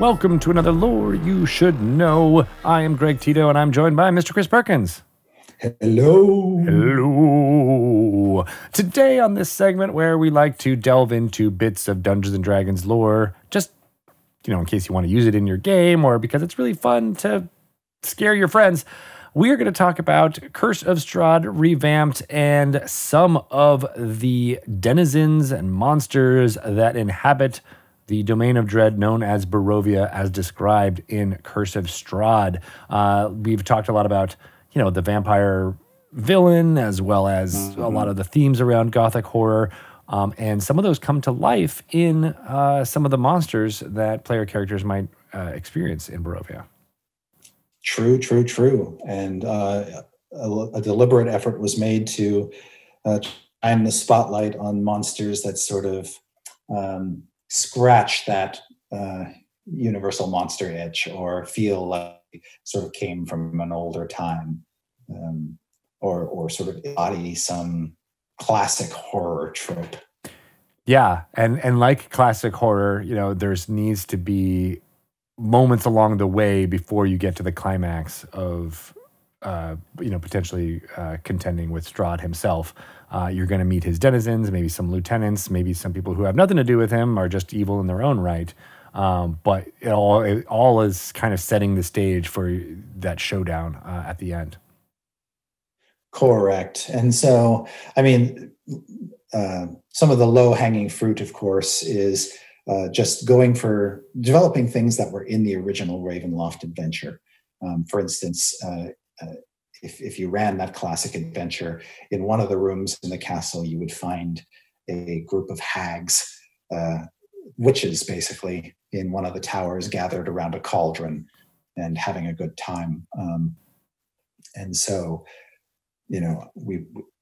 Welcome to another Lore You Should Know. I am Greg Tito, and I'm joined by Mr. Chris Perkins. Hello. Hello. Today on this segment where we like to delve into bits of Dungeons & Dragons lore, just, in case you want to use it in your game or because it's really fun to scare your friends, we're going to talk about Curse of Strad revamped and some of the denizens and monsters that inhabit the domain of dread known as Barovia as described in Curse of Strad. We've talked a lot about, the vampire villain as well as a lot of the themes around gothic horror. And some of those come to life in some of the monsters that player characters might experience in Barovia. True. And a deliberate effort was made to shine the spotlight on monsters that sort of scratch that universal monster itch or feel like sort of came from an older time, or sort of embody some classic horror trope. Yeah, and like classic horror, there's needs to be moments along the way before you get to the climax of, potentially contending with Strad himself. You're going to meet his denizens, maybe some lieutenants, maybe some people who have nothing to do with him are just evil in their own right. But it all is kind of setting the stage for that showdown at the end. Correct. And so, some of the low-hanging fruit, of course, is just going for developing things that were in the original Ravenloft adventure. For instance, if you ran that classic adventure, in one of the rooms in the castle, you would find a group of hags, witches, basically, in one of the towers gathered around a cauldron and having a good time. And so,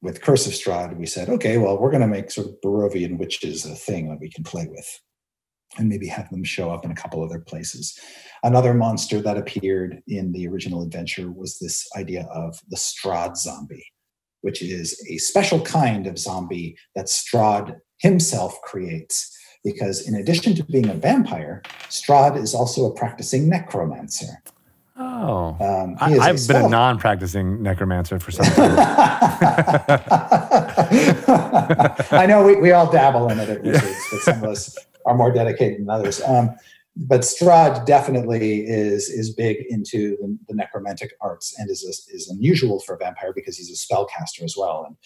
with Curse of Strad, we said, okay, well, we're going to make sort of Barovian witches a thing that we can play with and maybe have them show up in a couple other places. Another monster that appeared in the original adventure was this idea of the Strad Zombie, which is a special kind of zombie that Strad himself creates. Because in addition to being a vampire, Strad is also a practicing necromancer. Oh, I've been a non-practicing necromancer for some time. I know we all dabble in it at Wizards, but some of us are more dedicated than others. But Strad definitely is big into the necromantic arts and is unusual for a vampire because he's a spellcaster as well. And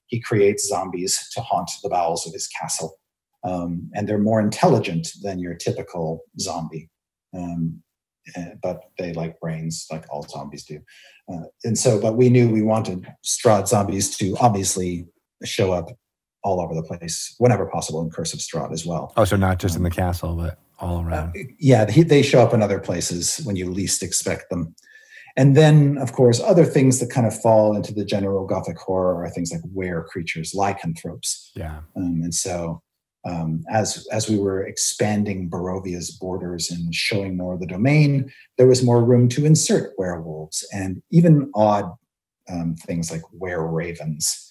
he creates zombies to haunt the bowels of his castle. And they're more intelligent than your typical zombie. But they like brains, like all zombies do. But we knew we wanted Strad zombies to obviously show up all over the place whenever possible in Curse of Strad as well. Oh, so not just in the castle, but all around. They show up in other places when you least expect them. And then, of course, other things that kind of fall into the general gothic horror are things like were creatures, lycanthropes. Yeah. As we were expanding Barovia's borders and showing more of the domain, there was more room to insert werewolves and even odd things like were-ravens,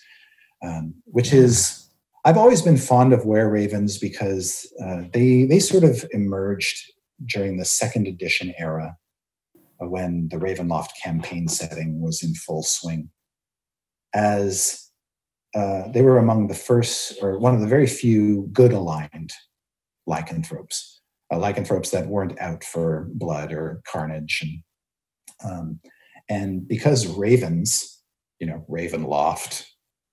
which is... I've always been fond of were-ravens because they sort of emerged during the second edition era when the Ravenloft campaign setting was in full swing, as they were among the first, or one of the very few good-aligned lycanthropes, lycanthropes that weren't out for blood or carnage. And because ravens, Ravenloft,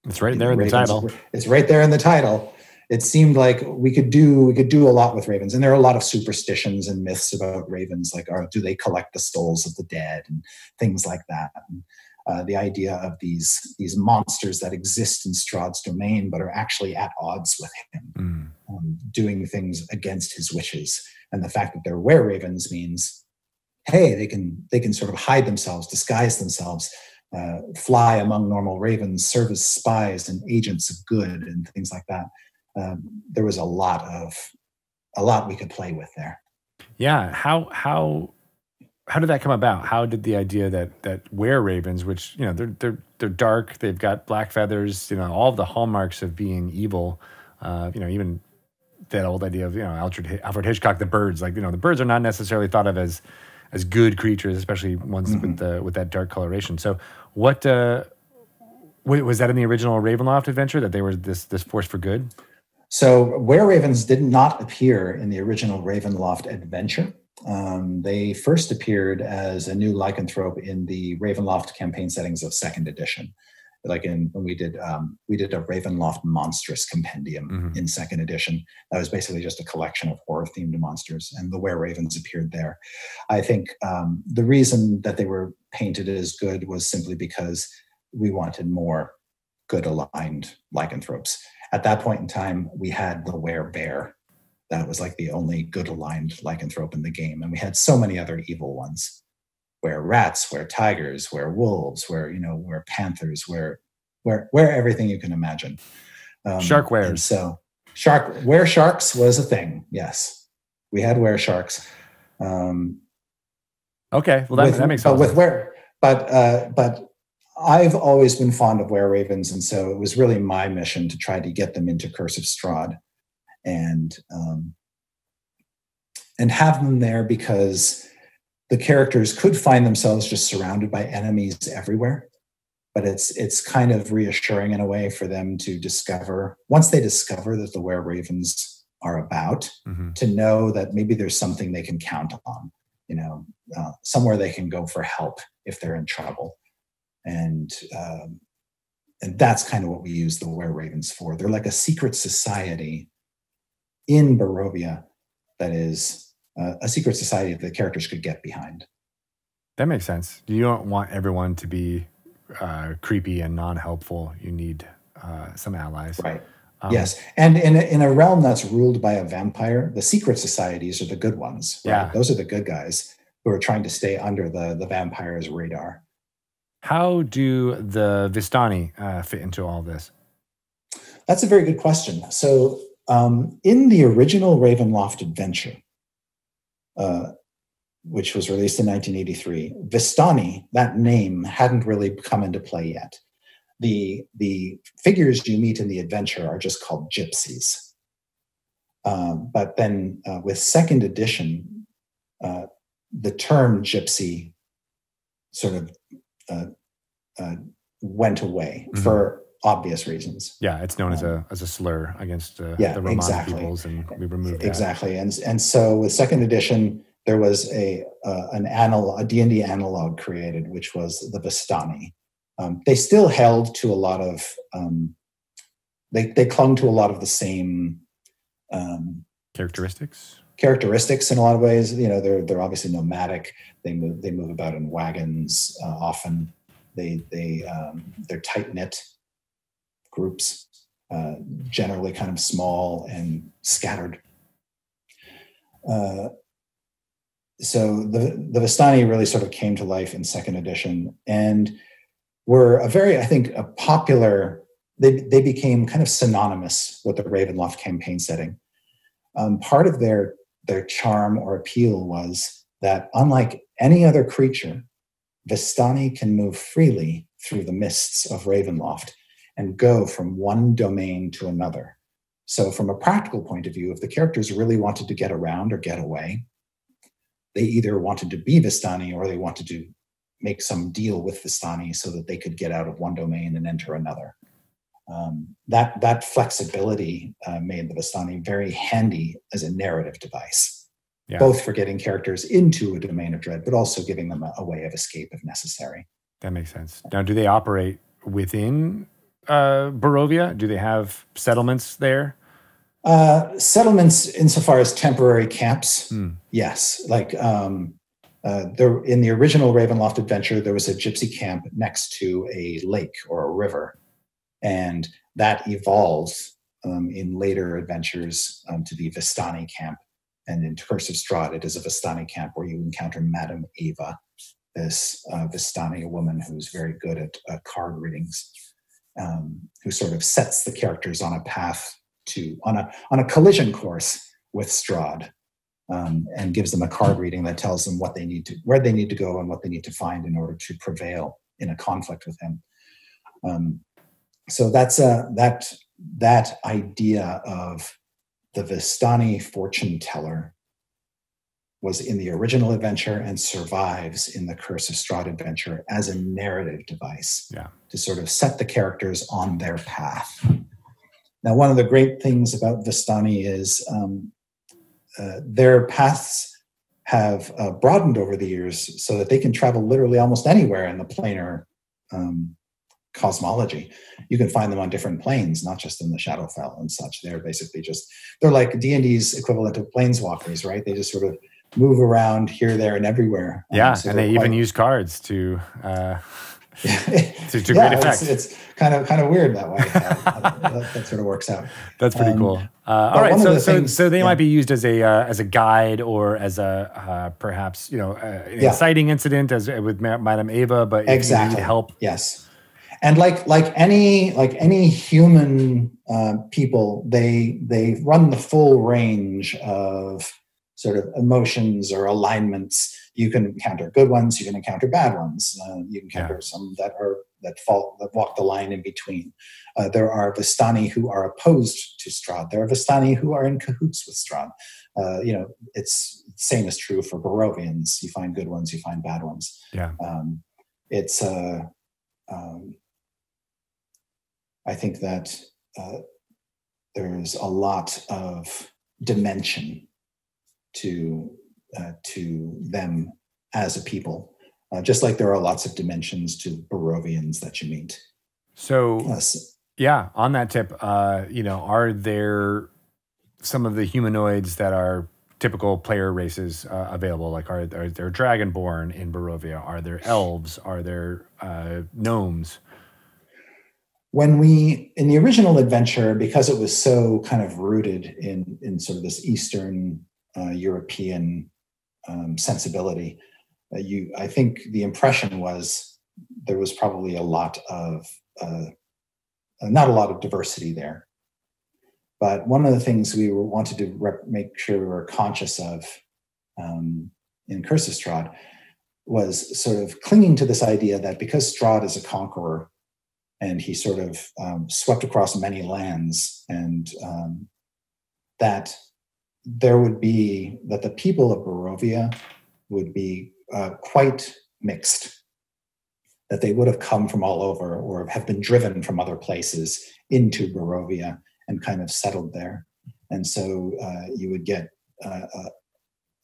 it's right there in the title. It's right there in the title. It seemed like we could do a lot with ravens, and there are a lot of superstitions and myths about ravens, like do they collect the souls of the dead and things like that. And, the idea of these monsters that exist in Strad's domain but are actually at odds with him, doing things against his wishes, and the fact that they're were-ravens means, hey, they can sort of hide themselves, disguise themselves. Fly among normal ravens, serve as spies and agents of good and things like that. There was a lot we could play with there. Yeah. How did that come about? How did the idea that were-ravens, which they're dark, they've got black feathers, all of the hallmarks of being evil, even that old idea of, Alfred Hitchcock, the birds. Like, the birds are not necessarily thought of as good creatures, especially ones with that dark coloration. So what was that in the original Ravenloft adventure, that they were this force for good? So were-ravens did not appear in the original Ravenloft adventure. They first appeared as a new lycanthrope in the Ravenloft campaign settings of second edition. Like when we did a Ravenloft monstrous compendium in second edition. That was basically just a collection of horror-themed monsters, and the were-ravens appeared there. I think the reason that they were painted as good was simply because we wanted more good-aligned lycanthropes. At that point in time, we had the were-bear. That was like the only good-aligned lycanthrope in the game, and we had so many other evil ones. Were-rats, were-tigers, were-wolves, were-panthers, were-everything you can imagine. Shark wares. So were-sharks was a thing, yes. We had were-sharks. Okay, well that makes sense. But I've always been fond of were-ravens, and so it was really my mission to try to get them into Curse of Strahd and have them there because the characters could find themselves just surrounded by enemies everywhere. But it's kind of reassuring in a way for them to discover, once they discover that the were-ravens are about, to know that maybe there's something they can count on, somewhere they can go for help if they're in trouble. And that's kind of what we use the were-ravens for. They're like a secret society in Barovia that is a secret society that the characters could get behind. That makes sense. You don't want everyone to be creepy and non-helpful. You need some allies. Right. Yes. And in a realm that's ruled by a vampire, the secret societies are the good ones. Right? Yeah. Those are the good guys who are trying to stay under the vampire's radar. How do the Vastani fit into all this? That's a very good question. So in the original Ravenloft adventure, which was released in 1983, Vastani, that name hadn't really come into play yet. The figures you meet in the adventure are just called gypsies. But then with second edition, the term gypsy sort of went away for obvious reasons. Yeah, it's known as a slur against the Roman peoples, and we removed that. Exactly. And so with second edition, there was a D&D analog created, which was the Vastani. They still held to a lot of they clung to a lot of the same characteristics in a lot of ways. They're obviously nomadic. They move about in wagons often. They're tight-knit groups, generally kind of small and scattered. So the Vastani really sort of came to life in second edition and were a popular. They became kind of synonymous with the Ravenloft campaign setting. Part of their charm or appeal was that, unlike any other creature, Vastani can move freely through the mists of Ravenloft and go from one domain to another. So from a practical point of view, if the characters really wanted to get around or get away, they either wanted to be Vastani or they wanted to make some deal with Vastani so that they could get out of one domain and enter another. That flexibility made the Vastani very handy as a narrative device, both for getting characters into a domain of dread, but also giving them a way of escape if necessary. That makes sense. Now, do they operate within Barovia? Do they have settlements there? Settlements insofar as temporary camps, yes. Like in the original Ravenloft adventure, there was a gypsy camp next to a lake or a river, and that evolved in later adventures to the Vastani camp. And in Curse of Strahd, it is a Vastani camp where you encounter Madame Ava, this Vastani woman who's very good at card readings, who sort of sets the characters on a path on a collision course with Strad, and gives them a card reading that tells them where they need to go and what they need to find in order to prevail in a conflict with him. So that's that idea of the Vastani fortune teller was in the original adventure and survives in the Curse of Strad adventure as a narrative device to sort of set the characters on their path. Now, one of the great things about Vastani is their paths have broadened over the years so that they can travel literally almost anywhere in the planar cosmology. You can find them on different planes, not just in the Shadowfell and such. They're basically they're like D&D's equivalent of planeswalkers, right? They just sort of move around here, there, and everywhere. So and they even use cards to great effect. It's kind of weird that way. That sort of works out. That's pretty cool. All right, so they might be used as a guide or as a perhaps an inciting incident, as with Madame Ava. But if you need help, yes. And like any human people, they run the full range of sort of emotions or alignments. You can encounter good ones, you can encounter bad ones. You can encounter some that walk the line in between. There are Vastani who are opposed to Strad. There are Vastani who are in cahoots with Strad. It's same is true for Barovians. You find good ones, you find bad ones. I think that there's a lot of dimension to them as a people, just like there are lots of dimensions to Barovians that you meet. So, on that tip, are there some of the humanoids that are typical player races available? Like, are there Dragonborn in Barovia? Are there elves? Are there gnomes? In the original adventure, because it was so kind of rooted in sort of this Eastern European sensibility, I think the impression was there was probably not a lot of diversity there. But one of the things we wanted to make sure we were conscious of in Curse of Strad was sort of clinging to this idea that because Strad is a conqueror and he sort of swept across many lands, and that the people of Barovia would be quite mixed, that they would have come from all over or have been driven from other places into Barovia and kind of settled there. And so you would get a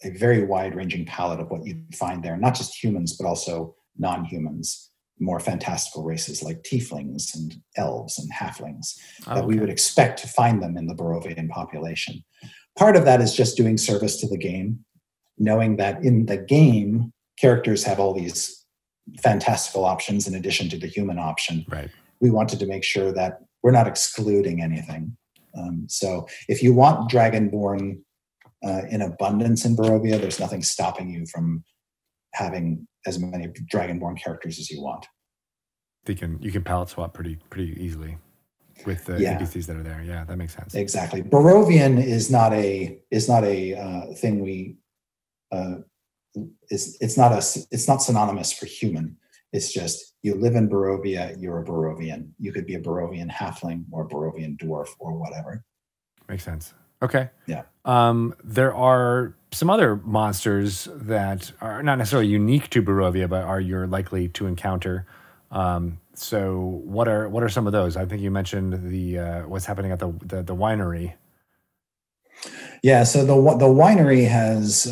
very wide-ranging palette of what you'd find there, not just humans, but also non-humans, more fantastical races like tieflings and elves and halflings that we would expect to find them in the Barovian population. Part of that is just doing service to the game, knowing that in the game, characters have all these fantastical options in addition to the human option. Right. We wanted to make sure that we're not excluding anything. So if you want Dragonborn in abundance in Barovia, there's nothing stopping you from having as many Dragonborn characters as you want. You can palette swap pretty easily with the NPCs that are there. Yeah, that makes sense. Exactly. Barovian is not a thing we. It's not synonymous for human. It's just you live in Barovia, you're a Barovian. You could be a Barovian halfling or a Barovian dwarf or whatever. Makes sense. Okay. Yeah. There are some other monsters that are not necessarily unique to Barovia, but you're likely to encounter. So what are some of those? I think you mentioned the what's happening at the winery. Yeah. So the winery has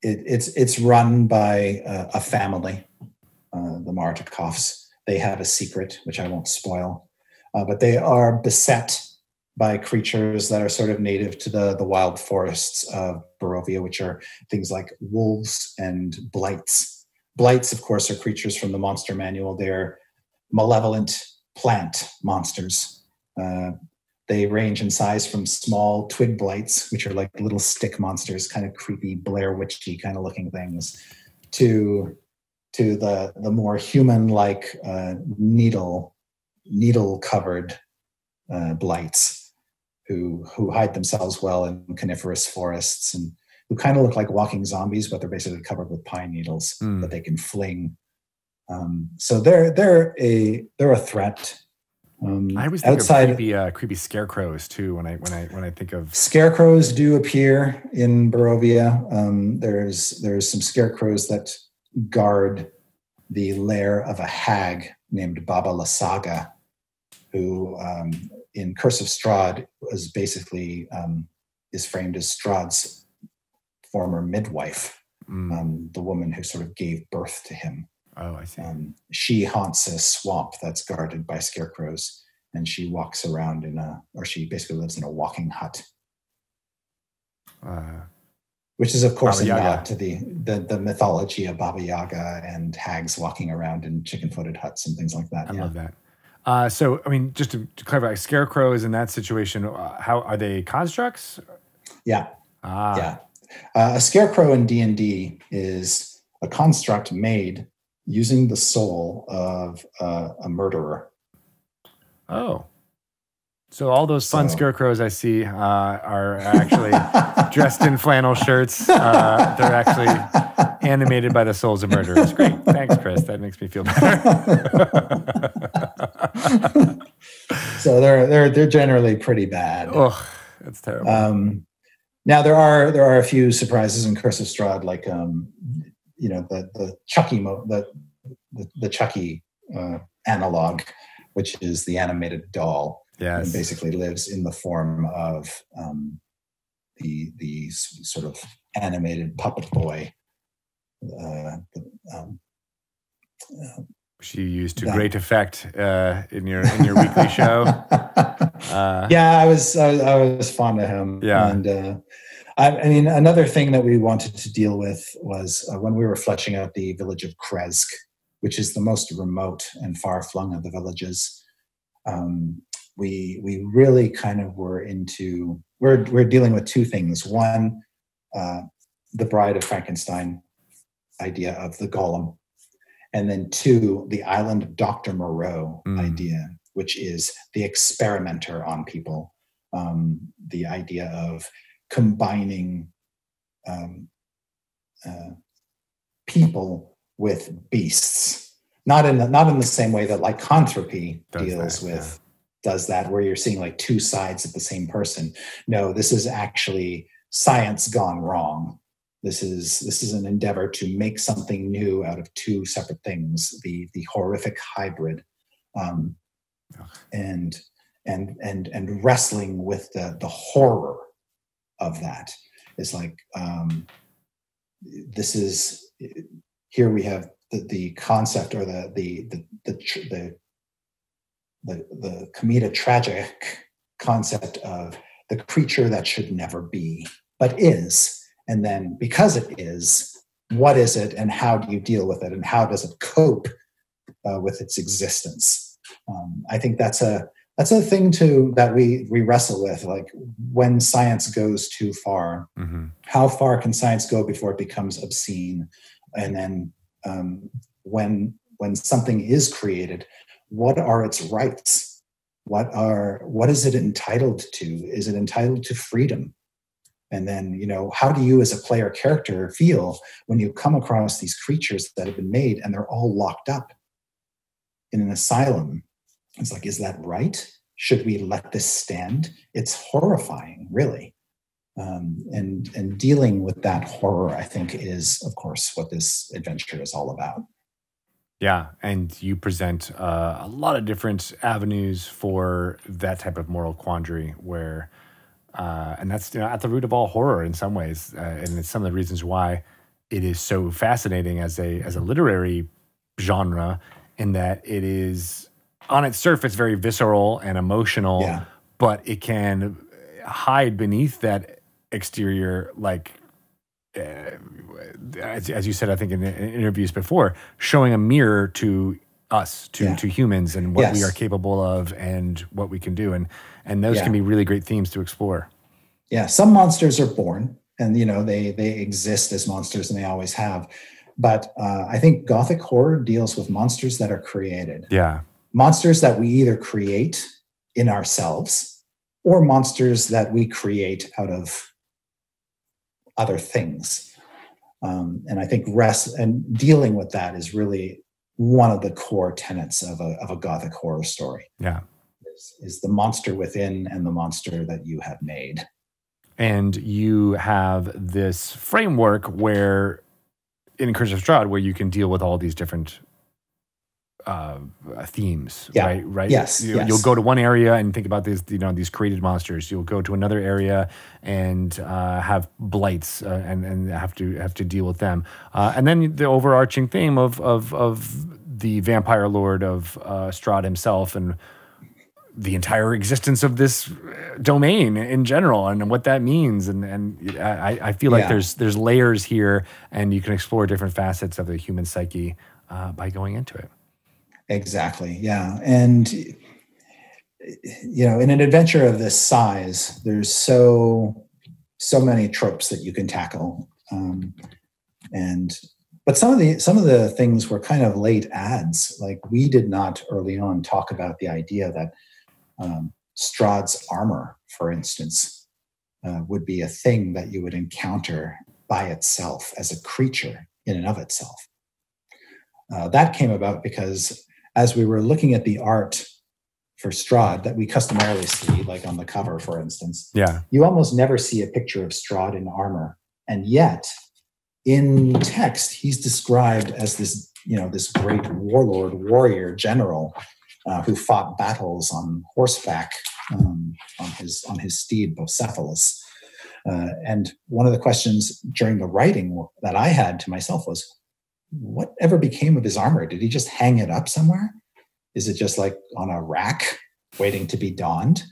it's run by a family, the Martikovs. They have a secret, which I won't spoil, but they are beset by creatures that are sort of native to the wild forests of Barovia, which are things like wolves and blights. Blights, of course, are creatures from the monster manual. They're malevolent plant monsters. They range in size from small twig blights, which are like little stick monsters, kind of creepy, Blair Witchy kind of looking things, to the more human-like needle-covered blights who hide themselves well in coniferous forests and who kind of look like walking zombies, but they're basically covered with pine needles that they can fling. So they're a threat. I always think Outside, of creepy scarecrows too when I think of scarecrows do appear in Barovia. There's some scarecrows that guard the lair of a hag named Baba Lasaga, who in Curse of Strad was basically is framed as Strad's former midwife, the woman who sort of gave birth to him. Oh, I see. She haunts a swamp that's guarded by scarecrows, and she walks around she basically lives in a walking hut. Which is, of course, a nod to the mythology of Baba Yaga and hags walking around in chicken-footed huts and things like that. I love that. So, I mean, just to clarify, scarecrows in that situation, how are they constructs? Yeah. Yeah. A scarecrow in D&D is a construct made using the soul of a murderer. Oh. So all those fun scarecrows I see are actually dressed in flannel shirts. They're actually animated by the souls of murderers. Great. Thanks, Chris. That makes me feel better. So they're generally pretty bad. Oh, that's terrible. Now there are a few surprises in Curse of Strad, like the Chucky the Chucky analog, which is the animated doll. Yes. And basically lives in the form of the sort of animated puppet boy. Which you used to great effect in your weekly show. Yeah, I was fond of him. Yeah, and I mean, another thing that we wanted to deal with was when we were fleshing out the village of Kresk, which is the most remote and far flung of the villages. We really kind of we're dealing with two things. One, the Bride of Frankenstein idea of the golem, and then two, the island of Dr. Moreau idea, which is the experimenter on people. The idea of combining people with beasts, not in the same way that lycanthropy does that, where you're seeing like two sides of the same person. No, this is actually science gone wrong. This is an endeavor to make something new out of two separate things, the horrific hybrid, and wrestling with the horror of that. It's like this is here we have the concept or the commedia tragic concept of the creature that should never be, but is. And then because it is, what is it and how do you deal with it and how does it cope with its existence? I think that's a thing that we wrestle with, like when science goes too far, how far can science go before it becomes obscene? And then when something is created, what are its rights? What is it entitled to? Is it entitled to freedom? And then, how do you as a player character feel when you come across these creatures that have been made and they're all locked up in an asylum? It's like, is that right? Should we let this stand? It's horrifying, really. And dealing with that horror, I think, is, of course, what this adventure is all about. Yeah, and you present a lot of different avenues for that type of moral quandary where, and that's at the root of all horror in some ways, and it's some of the reasons why it is so fascinating as a literary genre, in that it is on its surface very visceral and emotional, but it can hide beneath that exterior, like as you said, I think in interviews before, showing a mirror to us, to humans, and what we are capable of and what we can do. And those can be really great themes to explore. Yeah, some monsters are born and, they exist as monsters and they always have. But I think Gothic horror deals with monsters that are created. Yeah. Monsters that we either create in ourselves or monsters that we create out of other things. And I think dealing with that is really one of the core tenets of a Gothic horror story. Yeah. is the monster within and the monster that you have made. And you have this framework where, in Curse of Strad, where you can deal with all these different themes, right? Yes, You'll go to one area and think about these created monsters. You'll go to another area and have blights and have to deal with them. And then the overarching theme of the vampire lord of Strad himself and the entire existence of this domain in general and what that means. And I feel like there's layers here, and you can explore different facets of the human psyche by going into it. Exactly. Yeah. And, in an adventure of this size, there's so many tropes that you can tackle. But some of the things were kind of late adds. Like, we did not early on talk about the idea that Strad's armor, for instance, would be a thing that you would encounter by itself as a creature in and of itself. That came about because as we were looking at the art for Strad that we customarily see, like on the cover, for instance, you almost never see a picture of Strad in armor. And yet, in text, he's described as this great warrior general who fought battles on horseback on his steed Bucephalus. And one of the questions during the writing that I had to myself was, whatever became of his armor? Did he just hang it up somewhere? Is it just like on a rack waiting to be donned?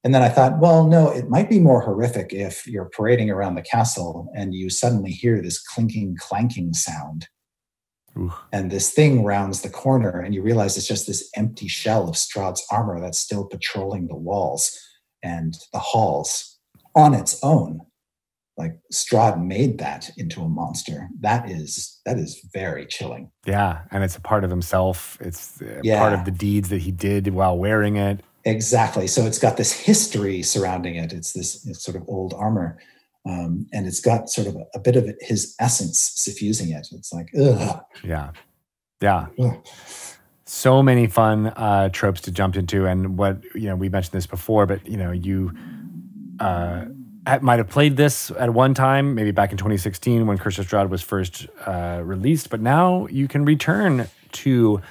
And then I thought, well, no, it might be more horrific if you're parading around the castle and you suddenly hear this clinking, clanking sound. Ooh. And this thing rounds the corner and you realize it's just this empty shell of Strad's armor that's still patrolling the walls and the halls on its own. Like, Strad made that into a monster. That is very chilling. Yeah, and it's a part of himself. It's part of the deeds that he did while wearing it. Exactly. So it's got this history surrounding it. It's sort of old armor. And it's got sort of a bit of his essence suffusing it. It's like, ugh. Yeah. Ugh. So many fun tropes to jump into. And we mentioned this before, but you might have played this at one time, maybe back in 2016 when Curse of Strad was first released, but now you can return to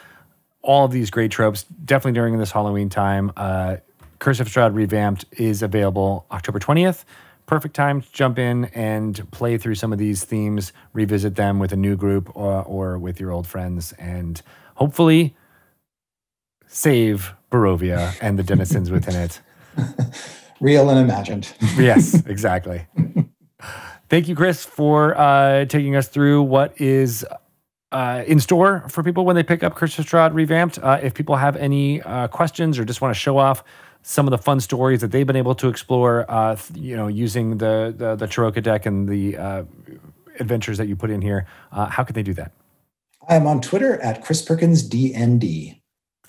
all of these great tropes, definitely during this Halloween time. Curse of Strad Revamped is available October 20th. Perfect time to jump in and play through some of these themes, revisit them with a new group or with your old friends, and hopefully save Barovia and the denizens within it. Real and imagined. Yes, exactly. Thank you, Chris, for taking us through what is in store for people when they pick up Curse of Strad Revamped. If people have any questions or just want to show off some of the fun stories that they've been able to explore, using the Taroka deck and the adventures that you put in here, how can they do that? I'm on Twitter at Chris Perkins DND.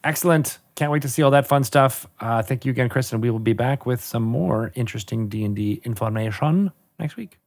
Excellent. Can't wait to see all that fun stuff. Thank you again, Chris, and we will be back with some more interesting D&D information next week.